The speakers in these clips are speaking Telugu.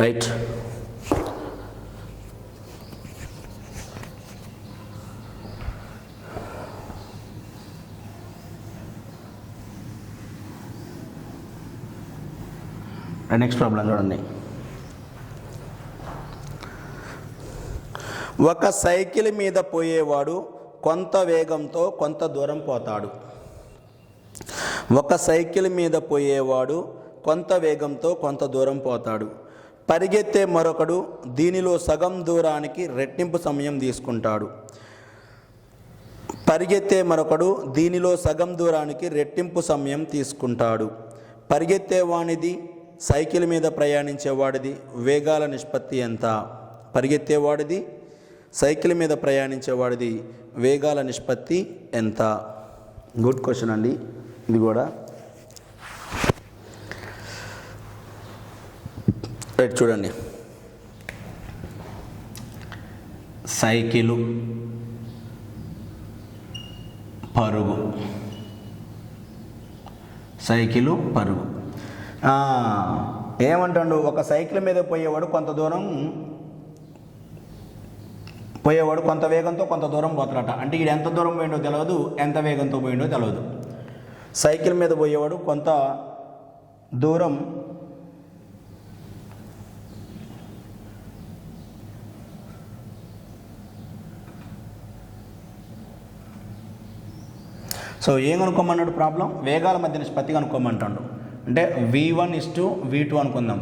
రైట్. నెక్స్ట్ ప్రాబ్లం చూడండి. ఒక సైకిల్ మీద పోయేవాడు కొంత వేగంతో కొంత దూరం పోతాడు. ఒక సైకిల్ మీద పోయేవాడు కొంత వేగంతో కొంత దూరం పోతాడు. పరిగెత్తే మరొకడు దీనిలో సగం దూరానికి రెట్టింపు సమయం తీసుకుంటాడు. పరిగెత్తే మరొకడు దీనిలో సగం దూరానికి రెట్టింపు సమయం తీసుకుంటాడు. పరిగెత్తేవానిది సైకిల్ మీద ప్రయాణించేవాడిది వేగాల నిష్పత్తి ఎంత? పరిగెత్తేవాడిది సైకిల్ మీద ప్రయాణించేవాడిది వేగాల నిష్పత్తి ఎంత? గుడ్ క్వశ్చన్ అండి ఇది కూడా. రైట్, చూడండి. సైకిలు, పరుగు, సైకిలు పరుగు. ఏమంటాడు? ఒక సైకిల్ మీద పోయేవాడు కొంత వేగంతో కొంత దూరం పోతాడట. అంటే ఇది ఎంత దూరం పోయిండో తెలియదు, ఎంత వేగంతో పోయిండో తెలియదు. సైకిల్ మీద పోయేవాడు కొంత దూరం సో ఏం కనుక్కోమన్నాడు? ప్రాబ్లం వేగాల మధ్య నిష్పత్తి కనుక్కోమంటాడు. అంటే V1:V2 అనుకుందాం.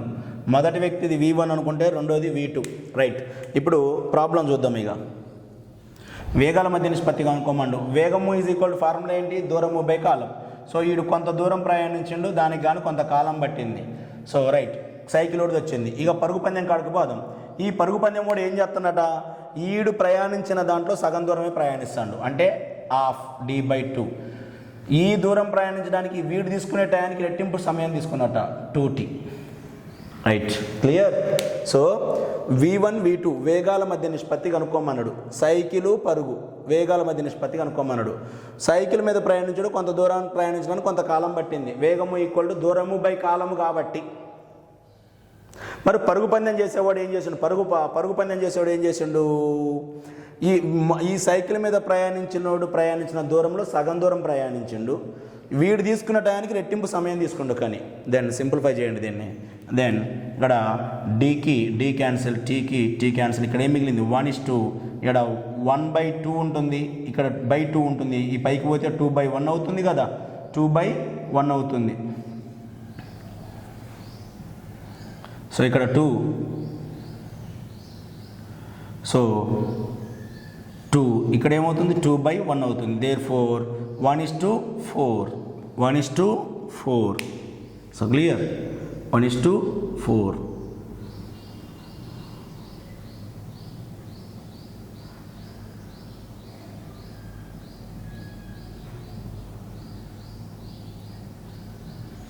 మొదటి వ్యక్తిది V1 అనుకుంటే రెండోది V2. రైట్, ఇప్పుడు ప్రాబ్లం చూద్దాం. ఇక వేగాల మధ్య నిష్పత్తి కనుక్కోమండు. వేగము = ఫార్ములా ఏంటి? దూరము బై కాలం. సో వీడు కొంత దూరం ప్రయాణించిండు, దానికి గాను కొంత కాలం పట్టింది. సో రైట్, సైకిల్ ఒకటి వచ్చింది. ఇక పరుగు పందెం కాడికి పోదాం. ఈ పరుగు పందెం కూడా ఏం చేస్తున్నట? ఈడు ప్రయాణించిన దాంట్లో సగం దూరమే ప్రయాణిస్తాడు, అంటే ½ D/2. ఈ దూరం ప్రయాణించడానికి వీడు తీసుకునే టయానికి రెట్టింపు సమయం తీసుకున్నట 2t. Right, clear. So V1 V2 వేగాల మధ్య నిష్పత్తి కనుక్కోమన్నాడు. సైకిలు పరుగు వేగాల మధ్య నిష్పత్తి కనుక్కోమన్నాడు. సైకిల్ మీద ప్రయాణించడం కొంత దూరాన్ని ప్రయాణించడానికి కొంత కాలం పట్టింది. వేగము = దూరము బై కాలము కాబట్టి మరి పరుగు పందెం చేసేవాడు ఏం చేసిండు? పరుగు పందెం చేసేవాడు ఏం చేసిండు? ఈ సైకిల్ మీద ప్రయాణించిన దూరంలో సగం దూరం ప్రయాణించిండు. వీడు తీసుకున్న టయానికి రెట్టింపు సమయం తీసుకుండు. కానీ దెన్ సింప్లిఫై చేయండి దీన్ని. దెన్ ఇక్కడ డి క్యాన్సిల్, టీ క్యాన్సిల్. ఇక్కడ ఏం మిగిలింది? 1:2. ఇక్కడ 1/2 ఉంటుంది, ఇక్కడ /2 ఉంటుంది. ఈ పైకి పోతే 2/1 అవుతుంది కదా, 2/1 అవుతుంది. సో ఇక్కడ 2, సో 2 ఇక్కడ ఏమవుతుంది? 2/1 అవుతుంది. దేర్ఫోర్ 1:4. 1:4. So clear, 1:4.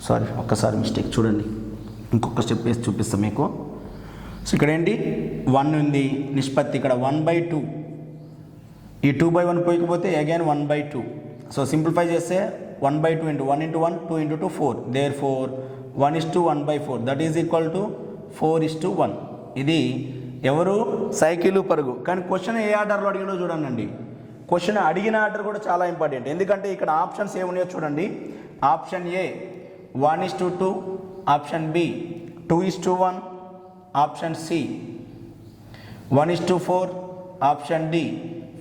సారీ, ఒక్కసారి మిస్టేక్. చూడండి, ఇంకొక స్టెప్ వేసి చూపిస్తాం మీకు. సో ఇక్కడ ఏంటి? 1 ఉంది నిష్పత్తి. ఇక్కడ 1/2. ఈ 2/1 పోయికపోతే అగైన్ 1/2. సో సింప్లిఫై చేస్తే 1/2 × 1 × 1 2 × 2 4. Therefore 1:1/4 that is = 4:1. ఇది ఎవరు? సైకిల్ పరుగు. కానీ క్వశ్చన్ ఏ ఆర్డర్లో అడిగినో చూడండి. క్వశ్చన్ అడిగిన ఆర్డర్ కూడా చాలా ఇంపార్టెంట్. ఎందుకంటే ఇక్కడ ఆప్షన్స్ ఏమున్నాయో చూడండి. Option A 1:2, option B 2:1, option C 1:4, option D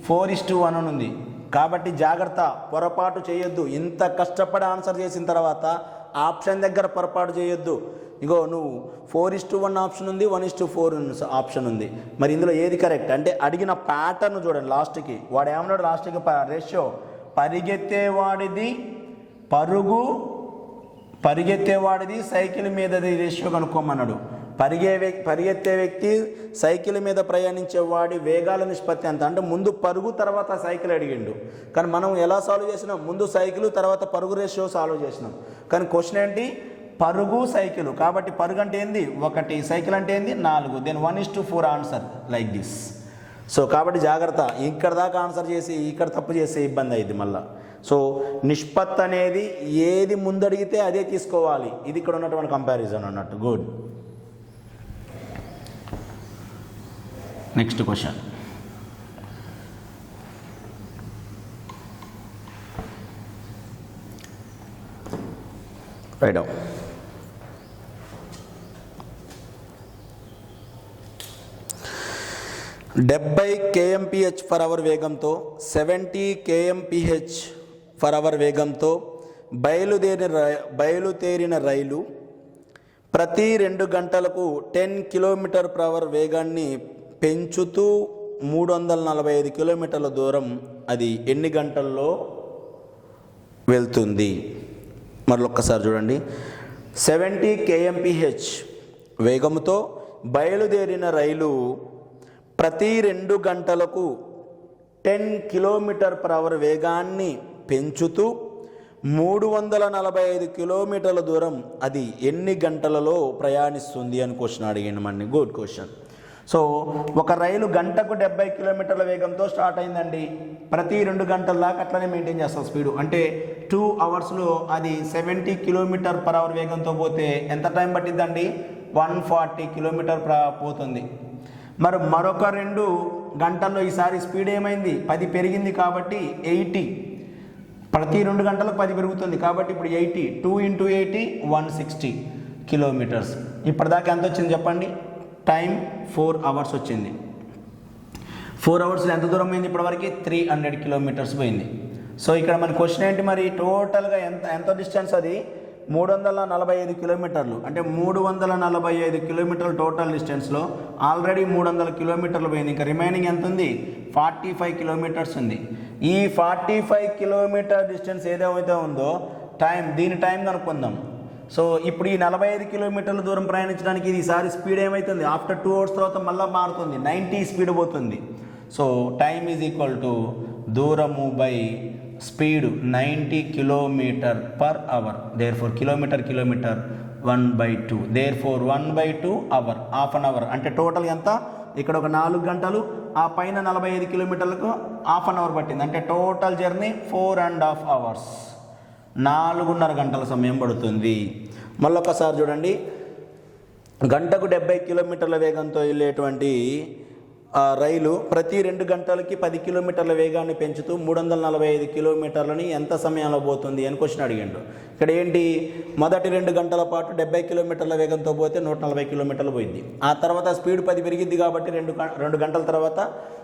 4:1 అని ఉంది. కాబట్టి జాగ్రత్త, పొరపాటు చేయొద్దు. ఇంత కష్టపడి ఆన్సర్ చేసిన తర్వాత ఆప్షన్ దగ్గర పొరపాటు చేయొద్దు. ఇగో నువ్వు 4:1 ఆప్షన్ ఉంది, 1:4 ఆప్షన్ ఉంది. మరి ఇందులో ఏది కరెక్ట్ అంటే అడిగిన ప్యాటర్న్ చూడండి. లాస్ట్కి వాడు ఏమన్నాడు? లాస్ట్కి రేషియో పరిగెత్తేవాడిది సైకిల్ మీదది రేషియో కనుక్కోమన్నాడు. పరిగెత్తే వ్యక్తి సైకిల్ మీద ప్రయాణించేవాడి వేగాల నిష్పత్తి ఎంత అంటే ముందు పరుగు తర్వాత సైకిల్ అడిగిండు. కానీ మనం ఎలా సాల్వ్ చేసినాం? ముందు సైకిల్ తర్వాత పరుగు రేషియో సాల్వ్ చేసినాం. కానీ క్వశ్చన్ ఏంటి? పరుగు సైకిల్. కాబట్టి పరుగు అంటే ఏంది? 1, సైకిల్ అంటే ఏంది? 4. Then 1:4 answer like this. So కాబట్టి జాగ్రత్త, ఇక్కడ దాకా ఆన్సర్ చేసి ఇక్కడ తప్పు చేసే ఇబ్బంది అయింది మళ్ళీ. సో నిష్పత్తి అనేది ఏది ముందడిగితే అదే తీసుకోవాలి. ఇది ఇక్కడ ఉన్నటువంటి కంపారిజన్ అన్నట్టు. Good. Next question. Right down. డెబ్బై kmph పర్ అవర్ వేగంతో 70 kmph పర్ అవర్ వేగంతో బయలుదేరిన రైలు ప్రతి 2 గంటలకు 10 కిలోమీటర్ పర్ అవర్ వేగాన్ని పెంచుతూ 345 కిలోమీటర్ల దూరం అది ఎన్ని గంటల్లో వెళ్తుంది? మరొక్కసారి చూడండి. 70 kmph వేగంతో బయలుదేరిన రైలు ప్రతి 2 గంటలకు 10 కిలోమీటర్ పర్ అవర్ వేగాన్ని పెంచుతూ 345 కిలోమీటర్ల దూరం అది ఎన్ని గంటలలో ప్రయాణిస్తుంది అని క్వశ్చన్ అడిగాను మనని. Good question. సో ఒక రైలు గంటకు 70 కిలోమీటర్ల వేగంతో స్టార్ట్ అయిందండి. ప్రతి 2 గంటల దాకా అట్లనే మెయింటైన్ చేస్తాం స్పీడు. అంటే 2 అవర్స్లో అది 70 కిలోమీటర్ పర్ అవర్ వేగంతో పోతే ఎంత టైం పట్టిద్దండి? 140 కిలోమీటర్ పోతుంది. మరి మరొక 2 గంటల్లో ఈసారి స్పీడ్ ఏమైంది? 10 పెరిగింది కాబట్టి 80. ప్రతి 2 గంటలకు 10 పెరుగుతుంది కాబట్టి ఇప్పుడు 80. 2 × 80 160 కిలోమీటర్స్. ఇప్పటిదాకా ఎంత వచ్చింది చెప్పండి? టైం 4 అవర్స్ వచ్చింది. 4 అవర్స్లో ఎంత దూరం పోయింది ఇప్పటివరకు? 300 కిలోమీటర్స్ పోయింది. సో ఇక్కడ మన క్వశ్చన్ ఏంటి మరి? టోటల్గా ఎంత డిస్టెన్స్ అది? 345 కిలోమీటర్లు. అంటే 345 కిలోమీటర్ల టోటల్ డిస్టెన్స్లో ఆల్రెడీ 300 కిలోమీటర్లు పోయింది. ఇంకా రిమైనింగ్ ఎంత ఉంది? 45 కిలోమీటర్స్ ఉంది. ఈ 45 కిలోమీటర్ డిస్టెన్స్ ఏదైతే ఉందో దీని టైం కనుక్కుందాం. సో ఇప్పుడు ఈ 45 కిలోమీటర్ల దూరం ప్రయాణించడానికి ఇది ఈసారి స్పీడ్ ఏమవుతుంది? ఆఫ్టర్ 2 అవర్స్ తర్వాత మళ్ళీ మారుతుంది, 90 స్పీడ్ పోతుంది. So time is equal to దూరము by speed 90 kilometre per hour. Therefore kilometre 1/2. Therefore 1/2 hour, half an hour. అంటే టోటల్ ఎంత? ఇక్కడ ఒక 4 గంటలు, ఆ పైన 45 కిలోమీటర్లకు హాఫ్ అన్ అవర్ పట్టింది. అంటే టోటల్ జర్నీ 4.5 అవర్స్, 4.5 గంటల సమయం పడుతుంది. మళ్ళొకసారి చూడండి. గంటకు 70 కిలోమీటర్ల వేగంతో వెళ్ళేటువంటి రైలు ప్రతి 2 గంటలకి 10 కిలోమీటర్ల వేగాన్ని పెంచుతూ 345 కిలోమీటర్లని ఎంత సమయంలో పోతుంది అని క్వశ్చన్ అడిగాడు. ఇక్కడ ఏంటి? మొదటి 2 గంటల పాటు 70 కిలోమీటర్ల వేగంతో పోతే 140 కిలోమీటర్లు పోయింది. ఆ తర్వాత స్పీడ్ 10 పెరిగింది కాబట్టి 2 గంటల తర్వాత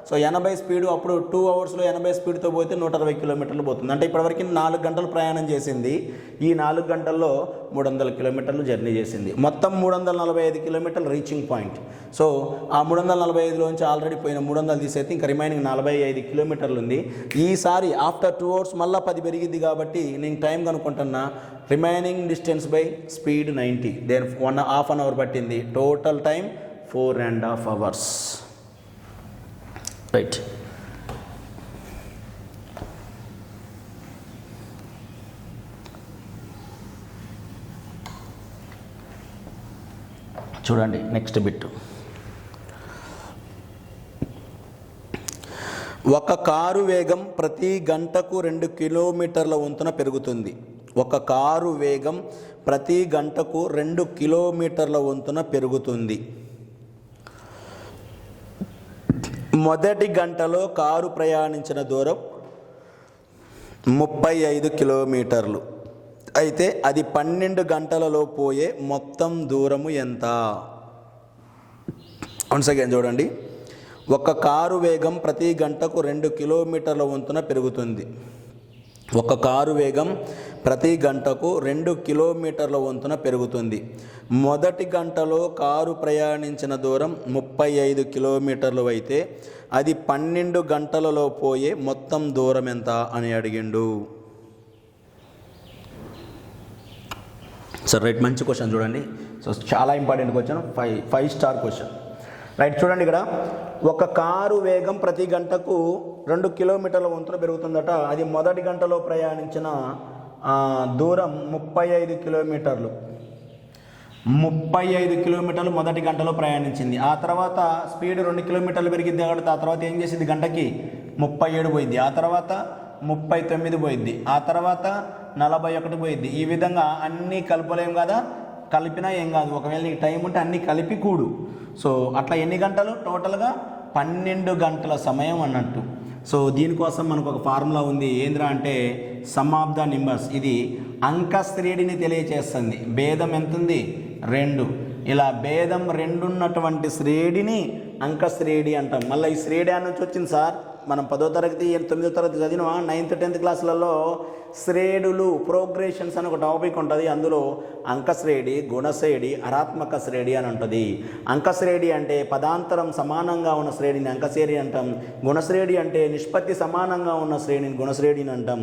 సో 80 స్పీడు. అప్పుడు 2 అవర్స్లో 80 స్పీడ్తో పోతే 120 కిలోమీటర్లు పోతుంది. అంటే ఇప్పటివరకు 4 గంటలు ప్రయాణం చేసింది. ఈ 4 గంటల్లో 300 కిలోమీటర్లు జర్నీ చేసింది. మొత్తం 345 కిలోమీటర్లు రీచింగ్ పాయింట్. సో ఆ 345లోంచి ఆల్రెడీ పోయిన 300 తీసేస్తే ఇంకా రిమైనింగ్ 45 కిలోమీటర్లు ఉంది. ఈసారి ఆఫ్టర్ 2 అవర్స్ మళ్ళీ 10 పెరిగింది కాబట్టి నేను టైం కనుక్కుంటున్నా. Remaining distance by speed 90. Then half an hour పట్టింది. Total time 4.5 hours. రైట్. చూడండి నెక్స్ట్ బిట్. ఒక కారు వేగం ప్రతి గంటకు 2 కిలోమీటర్ల వంతున పెరుగుతుంది. ఒక కారు వేగం ప్రతి గంటకు 2 కిలోమీటర్ల వంతున పెరుగుతుంది. మొదటి గంటలో కారు ప్రయాణించిన దూరం 35 కిలోమీటర్లు. అయితే అది 12 గంటలలో పోయే మొత్తం దూరము ఎంత? వన్స్ అగైన్ చూడండి. ఒక కారు వేగం ప్రతి గంటకు 2 కిలోమీటర్ల వంతున పెరుగుతుంది. ఒక కారు వేగం ప్రతి గంటకు 2 కిలోమీటర్ల వంతున పెరుగుతుంది. మొదటి గంటలో కారు ప్రయాణించిన దూరం 35 కిలోమీటర్లు అయితే అది 12 గంటలలో పోయే మొత్తం దూరం ఎంత అని అడిగిండు. సార్ రైట్, మంచి క్వశ్చన్ చూడండి. సో చాలా important question, 5 star question. Right, చూడండి ఇక్కడ ఒక కారు వేగం ప్రతి గంటకు 2 కిలోమీటర్ల వంతున పెరుగుతుందట. అది మొదటి గంటలో ప్రయాణించిన దూరం 35 కిలోమీటర్లు. 35 కిలోమీటర్లు మొదటి గంటలో ప్రయాణించింది. ఆ తర్వాత స్పీడ్ 2 కిలోమీటర్లు పెరిగింది కాబట్టి ఆ తర్వాత ఏం చేసింది? గంటకి 37 పోయింది. ఆ తర్వాత 39 పోయింది. ఆ తర్వాత 41 పోయింది. ఈ విధంగా అన్నీ కలపలేం కదా, కలిపినా ఏం కాదు. ఒకవేళ నీకు టైం ఉంటే అన్నీ కలిపి కూడు. సో అట్లా ఎన్ని గంటలు? టోటల్గా 12 గంటల సమయం అన్నట్టు. సో దీనికోసం మనకు ఒక ఫార్ములా ఉంది. ఏంద్రా అంటే సమ్ ఆఫ్ ద నెంబర్స్. ఇది అంక శ్రేణిని తెలియచేస్తుంది. భేదం ఎంత ఉంది? 2. ఇలా భేదం 2 ఉన్నటువంటి శ్రేణిని అంక శ్రేణి అంటాం. మళ్ళీ ఈ శ్రేణి అని నుంచి వచ్చింది సార్. మనం 10వ తరగతి 9వ తరగతి చదివిన 9th 10th క్లాసులలో శ్రేణులు ప్రోగ్రెషన్స్ అని ఒక టాపిక్ ఉంటుంది. అందులో అంకశ్రేణి, గుణశ్రేణి, హరాత్మక శ్రేణి అని ఉంటుంది. అంకశ్రేణి అంటే పదాంతరం సమానంగా ఉన్న శ్రేణిని అంకశ్రేణి అంటాం. గుణశ్రేణి అంటే నిష్పత్తి సమానంగా ఉన్న శ్రేణిని గుణశ్రేణిని అంటాం.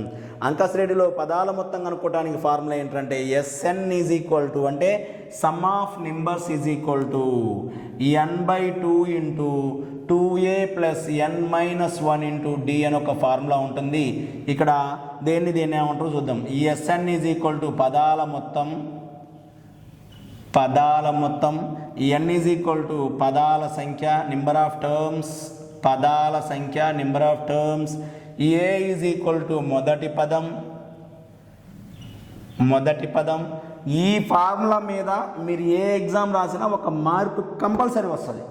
అంకశ్రేణిలో పదాల మొత్తం కనుక్కోవడానికి ఫార్ములా ఏంటంటే SN ఈజ్ ఈక్వల్ టు అంటే some of numbers is equal to n/2 into 2a plus n-1 into d అని ఒక ఫార్ములా ఉంటుంది. ఇక్కడ దేన్ని ఏమంటారు చూద్దాం. ఈ SN ఈజ్ ఈక్వల్ టు పదాల మొత్తం n ఈజ్ ఈక్వల్ టు పదాల సంఖ్య నెంబర్ ఆఫ్ టర్మ్స్, పదాల సంఖ్య number of terms. a is equal to మొదటి పదం. ఈ ఫార్ములా మీద మీరు ఏ ఎగ్జామ్ రాసినా ఒక మార్కు కంపల్సరీ వస్తుంది.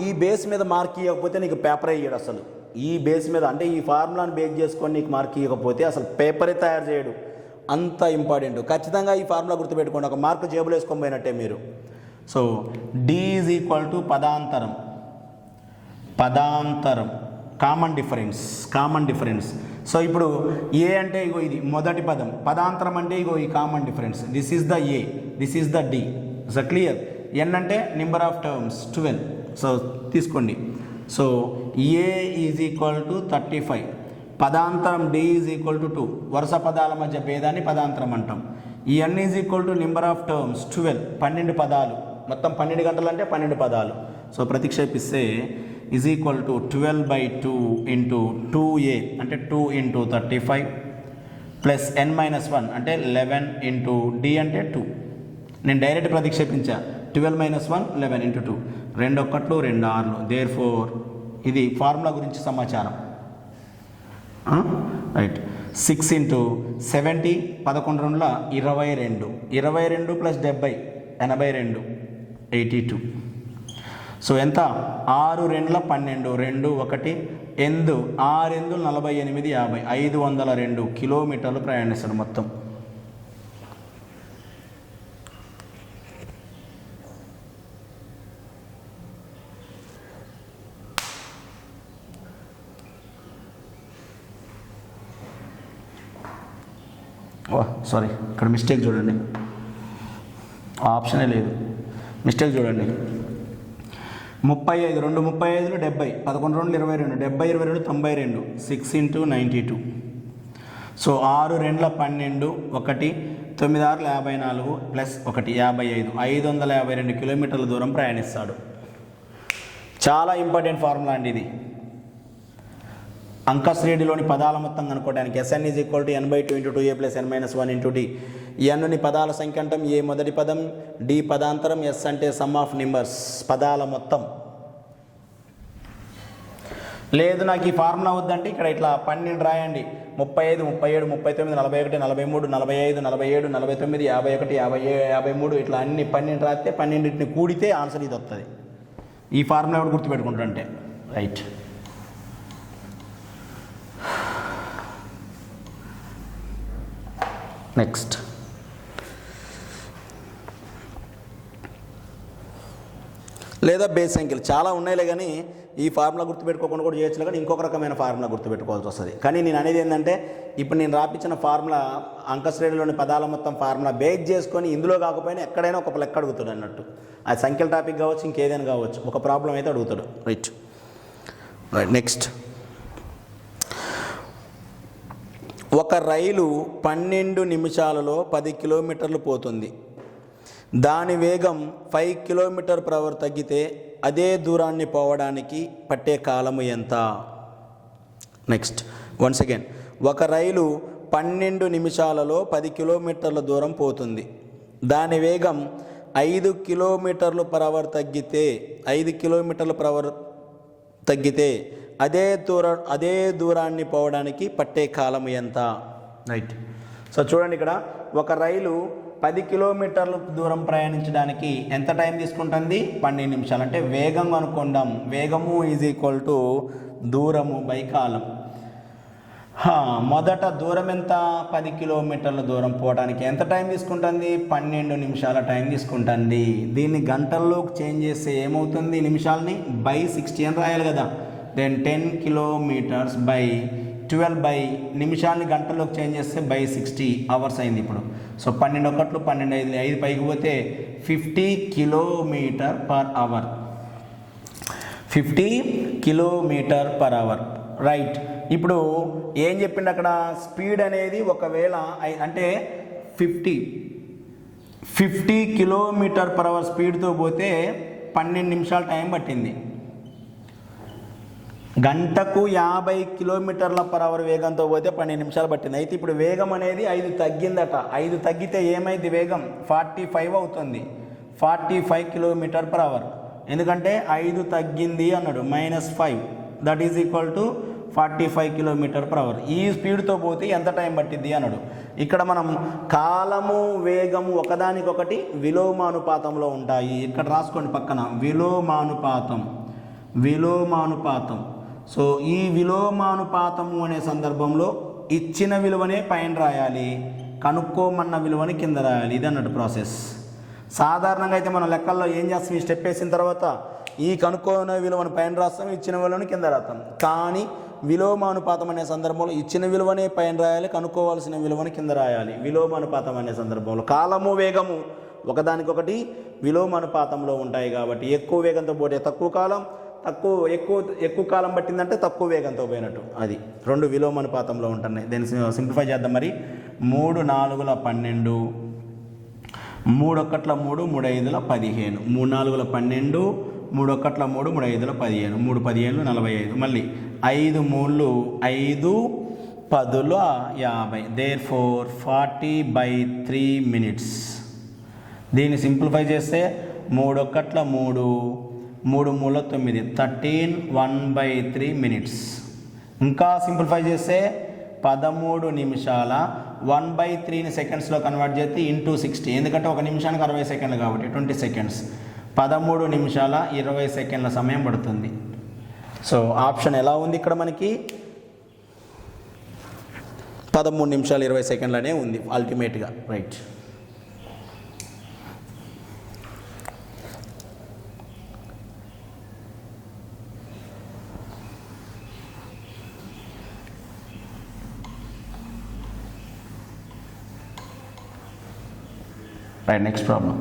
ఈ బేస్ మీద మార్క్ ఇవ్వకపోతే నీకు పేపరే ఇయ్యడు అసలు. ఈ బేస్ మీద అంటే ఈ ఫార్ములాని బేస్ చేసుకొని నీకు మార్క్ ఇవ్వకపోతే అసలు పేపరే తయారు చేయడు. అంత ఇంపార్టెంట్. ఖచ్చితంగా ఈ ఫార్ములా గుర్తుపెట్టుకోండి. ఒక మార్కు జేబులో వేసుకొని పోయినట్టే మీరు. So D is equal to పదాంతరం, కామన్ డిఫరెన్స్. సో ఇప్పుడు ఏ అంటే ఇగో ఇది మొదటి పదం, పదాంతరం అంటే ఇగో ఈ common difference. This is the A, this is the D. So clear. n అంటే నెంబర్ ఆఫ్ టర్మ్స్ 12. సో తీసుకోండి. So A is equal to 35, పదాంతరం D is equal to 2. వరుస పదాల మధ్య భేదాన్ని పదాంతరం అంటాం. ఈ n is equal to number of terms 12, 12 పదాలు. మొత్తం 12 గంటలు అంటే 12 పదాలు. సో ప్రతిక్షేపిస్తే is equal to 12/2 into 2a అంటే 2 ఇంటూ 35 ప్లస్ n-1 అంటే 11 ఇంటూ d అంటే 2. నేను డైరెక్ట్ ప్రతిక్షేపించా. 12-1 11 ఇంటూ 2, 2 1 2 6. దేర్ఫోర్ ఇది ఫార్ములా గురించి సమాచారం. రైట్. 6 into 70 11 22, 22 plus 70 82, 82. సో ఎంత? 6 2 12, 2 1 8 6 8 48 50, 502 కిలోమీటర్లు ప్రయాణిస్తాడు మొత్తం. సారీ, ఇక్కడ మిస్టేక్ చూడండి. ఆప్షనే లేదు, మిస్టేక్ చూడండి. 35 2 35 70 11 2 22 70 22 92, 6 ఇంటూ 92. సో 6 2 12 1 9 6 54 ప్లస్ 1 55, 552 కిలోమీటర్ల దూరం ప్రయాణిస్తాడు. చాలా ఇంపార్టెంట్ ఫార్ములా అండి ఇది. అంకశ్రేణిలోని పదాల మొత్తం కనుక్కోవడానికి SN is equal to n/2 into 2a plus n-1 into d. n పదాల సంఖ్య అంటాం, a మొదటి పదం, d పదాంతరం, s అంటే సమ్ ఆఫ్ నెంబర్స్ పదాల మొత్తం. లేదు నాకు ఈ ఫార్ములా వద్దంటే ఇక్కడ ఇట్లా 12 రాయండి. 35 37 39 41 43 45 47 49 51 50 53 ఇట్లా అన్ని 12 రాస్తే 12ని కూడితే ఆన్సర్ ఇది వస్తుంది. ఈ ఫార్ములా కూడా గుర్తుపెట్టుకుంటారంటే రైట్. నెక్స్ట్ లేదా బేస్ సంఖ్యలు చాలా ఉన్నాయిలే, కానీ ఈ ఫార్ములా గుర్తుపెట్టుకోకుండా కూడా చేయొచ్చు, కానీ ఇంకొక రకమైన ఫార్ములా గుర్తుపెట్టుకోవాల్సి వస్తుంది. కానీ నేను అనేది ఏంటంటే ఇప్పుడు నేను రాపించిన ఫార్ములా అంకశ్రేణిలోని పదాల మొత్తం ఫార్ములా బేస్ చేసుకొని ఇందులో కాకపోయినా ఎక్కడైనా ఒక లెక్క అడుగుతాడు అన్నట్టు. అది సంఖ్యల టాపిక్ కావచ్చు, ఇంకేదైనా కావచ్చు, ఒక ప్రాబ్లం అయితే అడుగుతాడు. రైట్. నెక్స్ట్, ఒక రైలు 12 నిమిషాలలో 10 కిలోమీటర్లు పోతుంది. దాని వేగం 5 km/h తగ్గితే అదే దూరాన్ని పోవడానికి పట్టే కాలము ఎంత? నెక్స్ట్, వన్స్ అగైన్, ఒక రైలు 12 నిమిషాలలో 10 కిలోమీటర్ల దూరం పోతుంది. దాని వేగం 5 km/h తగ్గితే 5 km/h తగ్గితే అదే దూరాన్ని పోవడానికి పట్టే కాలం ఎంత? రైట్. సో చూడండి, ఇక్కడ ఒక రైలు 10 కిలోమీటర్ల దూరం ప్రయాణించడానికి ఎంత టైం తీసుకుంటుంది? 12 నిమిషాలు. అంటే వేగం అనుకుందాం. వేగము ఈజ్ ఈక్వల్ టు దూరము బై కాలం. మొదట దూరం ఎంత? 10 కిలోమీటర్ల దూరం పోవడానికి ఎంత టైం తీసుకుంటుంది? 12 నిమిషాల టైం తీసుకుంటుంది. దీన్ని గంటల్లోకి చేంజ్ చేస్తే ఏమవుతుంది? నిమిషాలని బై 60 అని రాయాలి కదా. దెన్ 10 కిలోమీటర్స్ బై 12 బై నిమిషాలని గంటల్లోకి చేంజ్ చేస్తే బై 60 అవర్స్ అయింది ఇప్పుడు. సో 12 ఒకట్లు 12 5 5 పైకి పోతే 50 kilometre per hour. 50 kilometre per hour. Right. ఇప్పుడు ఏం చెప్పిండు అక్కడ? స్పీడ్ అనేది ఒకవేళ అంటే 50 కిలోమీటర్ పర్ అవర్ స్పీడ్తో పోతే 12 నిమిషాలు టైం పట్టింది. గంటకు 50 కిలోమీటర్ల పర్ అవర్ వేగంతో పోతే 12 నిమిషాలు పట్టింది. అయితే ఇప్పుడు వేగం అనేది 5 తగ్గిందట. 5 తగ్గితే ఏమైంది? వేగం 45 అవుతుంది. 45 కిలోమీటర్ పర్ అవర్. ఎందుకంటే 5 తగ్గింది అన్నాడు. -5 that is equal to 45 kilometre per hour. ఈ స్పీడ్తో పోతే ఎంత టైం పట్టింది అన్నాడు. ఇక్కడ మనం కాలము వేగము ఒకదానికొకటి విలోమానుపాతంలో ఉంటాయి. ఇక్కడ రాసుకోండి పక్కన విలోమానుపాతం. సో ఈ విలోమానుపాతము అనే సందర్భంలో ఇచ్చిన విలువనే పైన రాయాలి, కనుక్కోమన్న విలువని కింద రాయాలి. ఇది అన్నట్టు ప్రాసెస్. సాధారణంగా అయితే మనం లెక్కల్లో ఏం చేస్తాం? ఈ స్టెప్ వేసిన తర్వాత ఈ కనుక్కునే విలువను పైన రాస్తాం, ఇచ్చిన విలువను కింద రాస్తాం. కానీ విలోమానుపాతం అనే సందర్భంలో ఇచ్చిన విలువనే పైన రాయాలి, కనుక్కోవాల్సిన విలువని కింద రాయాలి. విలోమానుపాతం అనే సందర్భంలో కాలము వేగము ఒకదానికొకటి విలోమానుపాతంలో ఉంటాయి కాబట్టి ఎక్కువ వేగంతో పోతే తక్కువ కాలం, ఎక్కువ కాలం పట్టిందంటే తక్కువ వేగంతో పోయినట్టు. అది రెండు విలోమానుపాతంలో ఉంటున్నాయి. దీన్ని సింప్లిఫై చేద్దాం. మరి 3 4 12, 3 1 3, 3 5 15, 3 4 12, 3 1 3, 3 5 15, 3 15 45, మళ్ళీ 5 3 5 10 50. Therefore 40/3 minutes. దీన్ని సింప్లిఫై చేస్తే 3 1 3, 3 3 9, 13 1/3 minutes. ఇంకా సింప్లిఫై చేస్తే 13 నిమిషాల 1/3ని సెకండ్స్లో కన్వర్ట్ చేస్తే ఇంటూ 60. ఎందుకంటే ఒక నిమిషానికి 60 సెకండ్లు కాబట్టి 20 seconds. 13 నిమిషాల 20 సెకండ్ల సమయం పడుతుంది. సో ఆప్షన్ ఎలా ఉంది ఇక్కడ మనకి? 13 నిమిషాల 20 సెకండ్లనే ఉంది అల్టిమేట్గా. Right. Right. Next problem.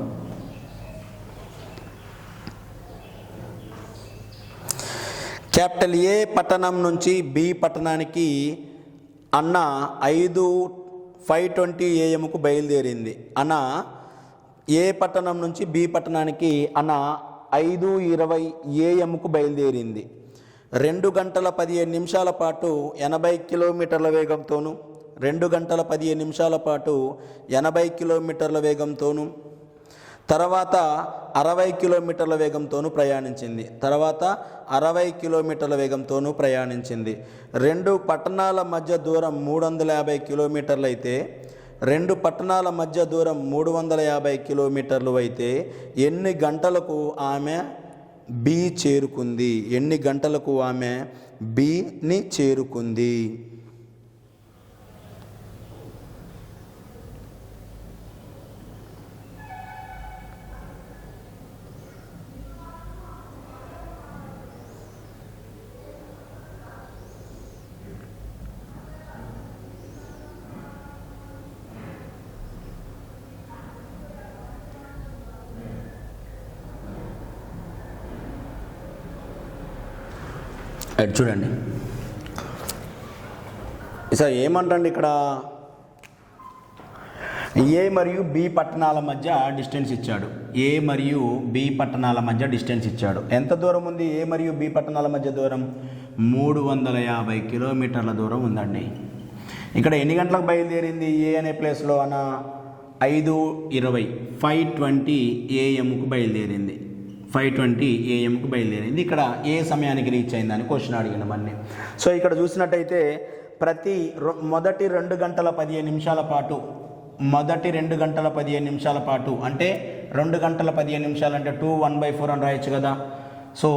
Capital ఏ పట్టణం నుంచి బి పట్టణానికి అన్న 5:20 AM బయలుదేరింది. అన్న ఏ పట్టణం నుంచి బి పట్టణానికి అన్న 5:20 AM బయలుదేరింది. 2 గంటల 15 నిమిషాల పాటు 80 కిలోమీటర్ల వేగంతోనూ 2 గంటల 15 నిమిషాల పాటు 80 కిలోమీటర్ల వేగంతోనూ తర్వాత 60 కిలోమీటర్ల వేగంతోనూ ప్రయాణించింది. 2 పట్టణాల మధ్య దూరం 350 కిలోమీటర్లు అయితే 2 పట్టణాల మధ్య దూరం 350 కిలోమీటర్లు అయితే ఎన్ని గంటలకు ఆమె బి చేరుకుంది? ఎన్ని గంటలకు ఆమె బిని చేరుకుంది? చూడండి సార్ ఏమంటండి ఇక్కడ? ఏ మరియు బి పట్టణాల మధ్య డిస్టెన్స్ ఇచ్చాడు. ఏ మరియు బి పట్టణాల మధ్య డిస్టెన్స్ ఇచ్చాడు. ఎంత దూరం ఉంది ఏ మరియు బి పట్టణాల మధ్య దూరం? 350 కిలోమీటర్ల దూరం ఉందండి. ఇక్కడ ఎన్ని గంటలకు బయలుదేరింది ఏ అనే ప్లేస్లో? అన్న 5:20 5:20 AM బయలుదేరింది. 5:20 AM బయలుదేరింది. ఇక్కడ ఏ సమయానికి రీచ్ అయిందని క్వశ్చన్ అడిగిన మన్ని. సో ఇక్కడ చూసినట్టయితే మొదటి 2 గంటల 15 నిమిషాల పాటు మొదటి 2 గంటల 15 నిమిషాల పాటు అంటే 2 గంటల 15 నిమిషాలు అంటే 2 1/4 అని రాయొచ్చు కదా. సో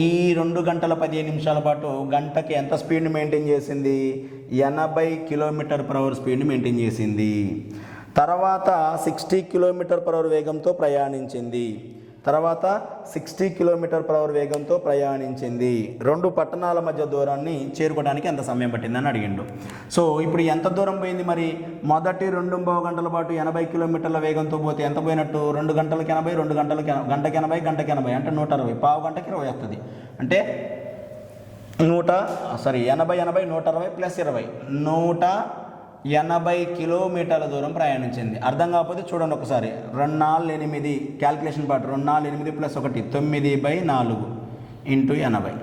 ఈ 2 గంటల 15 నిమిషాల పాటు గంటకి ఎంత స్పీడ్ని మెయింటైన్ చేసింది? 80 km/h స్పీడ్ని మెయింటైన్ చేసింది. తర్వాత 60 km/h వేగంతో ప్రయాణించింది. తర్వాత 60 km/h వేగంతో ప్రయాణించింది. 2 పట్టణాల మధ్య దూరాన్ని చేరుకోవడానికి ఎంత సమయం పట్టిందని అడిగిండు. సో ఇప్పుడు ఎంత దూరం పోయింది మరి? మొదటి 2.5 గంటల పాటు 80 కిలోమీటర్ల వేగంతో పోతే ఎంత పోయినట్టు? 2 గంటలకి 80, 2 గంటలకి గంటకి 80, గంటకి 80 అంటే 160, పావు గంటకి 20 వస్తుంది. అంటే 80 120 ప్లస్ 20 180 కిలోమీటర్ల దూరం ప్రయాణించింది. అర్థం కాకపోతే చూడండి ఒకసారి. 2 4 8 calculation part 2 4 8 plus 1 9/4 into 80.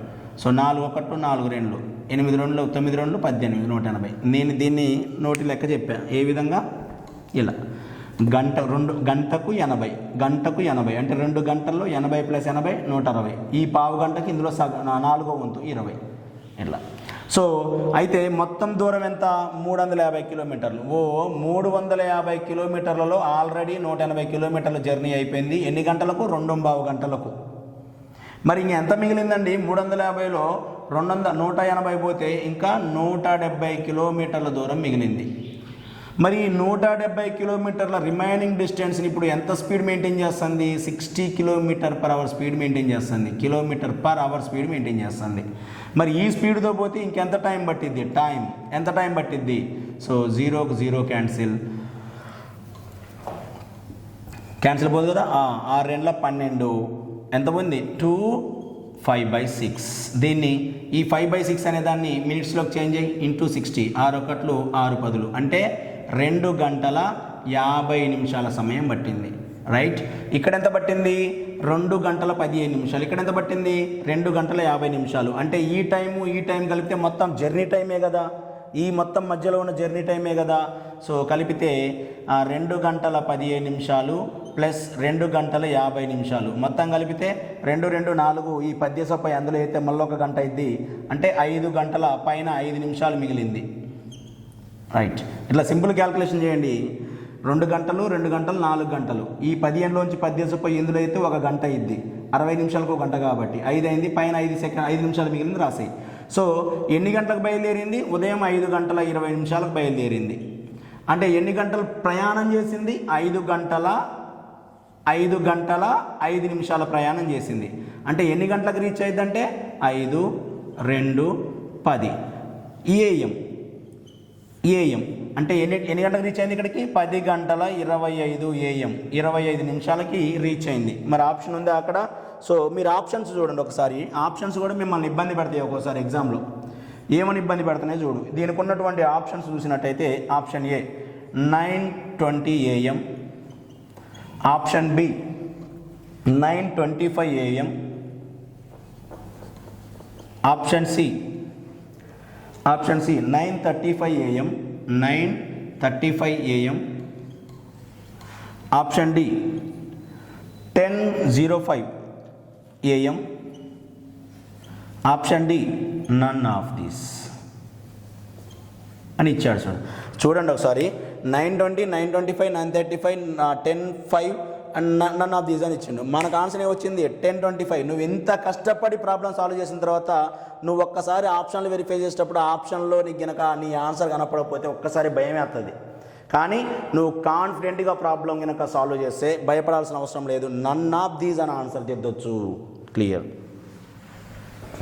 So 4 1 4 2 8 2 9 2 18 180. నేను దీన్ని నోటి లెక్క చెప్పా. ఏ విధంగా? ఇలా గంటకు 80 అంటే 2 గంటల్లో 80 ప్లస్ 80 160. ఈ పావు గంటకి ఇందులో 4వ వంతు 20 ఇట్లా. సో అయితే మొత్తం దూరం ఎంత? 350 కిలోమీటర్లు. 350 కిలోమీటర్లలో ఆల్రెడీ 180 కిలోమీటర్ల జర్నీ అయిపోయింది. ఎన్ని గంటలకు? 2.5 గంటలకు. మరి ఇంక ఎంత మిగిలిందండి? 350లో 180 పోతే ఇంకా 170 కిలోమీటర్ల దూరం మిగిలింది. మరి 170 కిలోమీటర్ల రిమైనింగ్ డిస్టెన్స్ని ఇప్పుడు ఎంత స్పీడ్ మెయింటైన్ చేస్తుంది? 60 km/h స్పీడ్ మెయింటైన్ చేస్తుంది. km/h స్పీడ్ మెయింటైన్ చేస్తుంది. మరి ఈ స్పీడ్తో పోతే ఇంకెంత టైం పట్టిద్ది? ఎంత టైం పట్టిద్ది? సో 0కు 0 క్యాన్సిల్ పోదు కదా. 6 2 12 ఎంత పోయింది? 2 5/6. దీన్ని ఈ 5/6 అనే దాన్ని మినిట్స్లోకి చేంజ్ అయ్యి ఇంటూ 60 6 1 6 10 అంటే 2 గంటల 50 నిమిషాల సమయం పట్టింది. రైట్. ఇక్కడ ఎంత పట్టింది? 2 గంటల 15 నిమిషాలు. ఇక్కడ ఎంత పట్టింది? 2 గంటల 50 నిమిషాలు. అంటే ఈ టైం కలిపితే మొత్తం జర్నీ టైమే కదా. ఈ మొత్తం మధ్యలో ఉన్న జర్నీ టైమే కదా. సో కలిపితే 2 గంటల 15 నిమిషాలు ప్లస్ 2 గంటల 50 నిమిషాలు మొత్తం కలిపితే 2 2 4 ఈ 10 సొప్పై అందులో అయితే మళ్ళీ 1 గంట అయింది. అంటే 5 గంటల పైన 5 నిమిషాలు మిగిలింది. రైట్. ఇట్లా సింపుల్ క్యాల్కులేషన్ చేయండి. 2 గంటలు 2 గంటలు 4 గంటలు. ఈ 15లోంచి 10 సొప్పై ఇందులో అయితే 1 గంట అయింది. 60 నిమిషాలకు 1 గంట కాబట్టి 5 అయింది. పైన 5 నిమిషాలు మిగిలింది రాసాయి. సో ఎన్ని గంటలకు బయలుదేరింది? ఉదయం 5 గంటల 20 నిమిషాలకు బయలుదేరింది. అంటే ఎన్ని గంటలు ప్రయాణం చేసింది? 5 గంటల 5 నిమిషాల ప్రయాణం చేసింది. అంటే ఎన్ని గంటలకు రీచ్ అయిందంటే 5 2 10 ఏఎం. అంటే ఎన్ని గంటలకు రీచ్ అయింది? ఇక్కడికి 10 గంటల 25 AM 25 నిమిషాలకి రీచ్ అయింది. మరి ఆప్షన్ ఉందా అక్కడ? సో మీరు ఆప్షన్స్ చూడండి ఒకసారి. ఆప్షన్స్ కూడా మిమ్మల్ని ఇబ్బంది పెడతాయి ఒక్కోసారి ఎగ్జామ్లో. ఏమని ఇబ్బంది పెడుతున్నాయి చూడు. దీనికి ఉన్నటువంటి ఆప్షన్స్ చూసినట్టయితే option A 9:20 AM, option B 9:25 AM, option C 9:35 AM, 9:35 AM, option D 10:05 AM, option D none of this అని ఇచ్చాడు. చూడండి ఒకసారి. 9:20, 9:25, 9:35, 10:05 అండ్ నన్ ఆఫ్ దీస్ అని ఇచ్చిండు. మనకు ఆన్సర్ ఏమొచ్చింది? 10:25. నువ్వు ఇంత కష్టపడి ప్రాబ్లం సాల్వ్ చేసిన తర్వాత నువ్వు ఒక్కసారి ఆప్షన్లు వెరిఫై చేసేటప్పుడు ఆప్షన్లో నీకు గనక నీ ఆన్సర్ కనపడకపోతే ఒక్కసారి భయం వేస్తుంది. కానీ నువ్వు కాన్ఫిడెంట్గా ప్రాబ్లం కనుక సాల్వ్ చేస్తే భయపడాల్సిన అవసరం లేదు. నన్ ఆఫ్ దీస్ అని ఆన్సర్ తెద్దొచ్చు. క్లియర్.